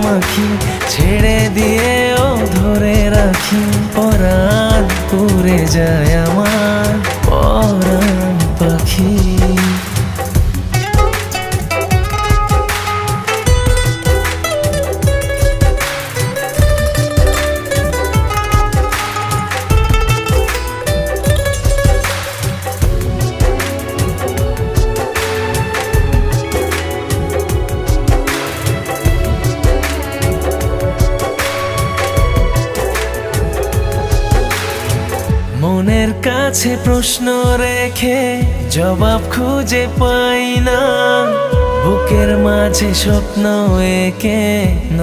মাখামাখি ছেড়ে দিয়েও ধরে রাখি। পরাণ পুড়ে যায় আমার পরাণ পাখি। মনের কাছে প্রশ্ন রেখে জবাব খুঁজে পাই না, বুকের মাঝে স্বপ্ন এঁকে